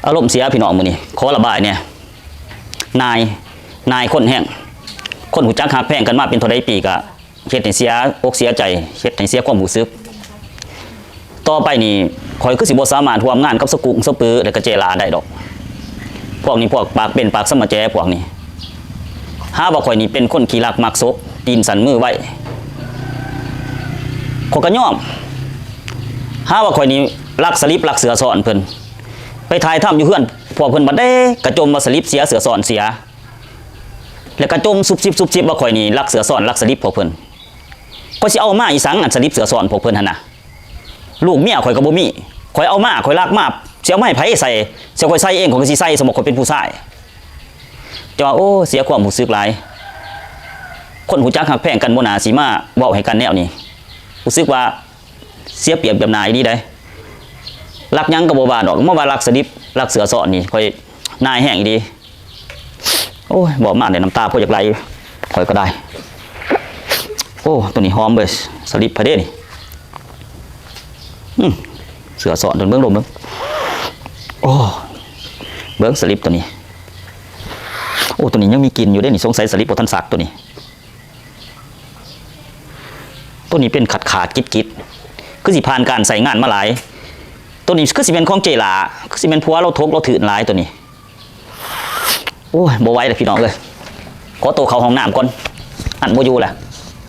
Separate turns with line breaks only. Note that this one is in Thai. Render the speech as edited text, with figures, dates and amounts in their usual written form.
อารมณ์เสียพี่น้องมื้อนี้ขอระบายเนี่ยนายคนแห้งคนหูจักหักแพงกันมาเป็นเท่าใดปีก็เฮ็ดให้เสียอกเสียใจเฮ็ดให้เสียความรู้สึกต่อไปนี่ข่อยคือสิบ่สามารถร่วมงานกับสกุงสปือและก็เจลาได้ดอกพวกนี้พวกปากเป็นปากสมะแจพวกนี้หาว่าข่อยนี่เป็นคนขี้รักมักซกตีนสันมือไว้ข่อยก็ยอมหาว่าข่อยนี่รักสลิปรักเสือสอนเพิ่นไปถ่ายทำอยู่เฮือนพวกเพิ่นบัดได้กระจมมาสลิปเสียเสือสอนเสียแล้วกระจมซุบซิบว่าข่อยนี่รักเสือสอนรักสลิปพวกเพิ่นก็สิเอามาอีสังอันสลิปเสือสอนพวกเพิ่นหั่นน่ะลูกเมียข่อยก็บ่มีข่อยเอามาข่อยรักมาเสียไม่ไผใส่เสียข่อยใส่เองข่อยก็สิใส่สมมุติข่อยเป็นผู้ชายแต่ว่าโอ้เสียความรู้สึกหลายคนหูจักหักแพงกันบ่น่าสิมาเว้าให้กันแนวนี้รู้สึกว่าเสียเปรียบแบบนายดีได้รักยังก็บ่ว่าดอกเมื่อว่ารักสลิปรักเสือสอนนี่ข่อยนายแห้งอีดีโอ้ยบอกมากเลยน้ำตาพอจากไหลข่อยก็ได้โอ้ตัวนี้หอมเบสสลิปพะเด้นี่เสือสอนจนเบื้องลมเบื้องโอ้เบื้องสลิปตัวนี้โอ้ตัวนี้ยังมีกลิ่นอยู่ได้นี่สงสัยสลิปบทันสักตัวนี้เป็นขาดกิดคือสิผ่านการใส่งานมาหลายตัวนี้คือสิเป็นของเจลาคือสิเป็นผัวเราทกเราถือหลายตัวนี้โอ้ยบ่ไหวเลยพี่น้องเลยขอตัวเข้าห้องน้ำก่อนอันบ่อยู่แหละ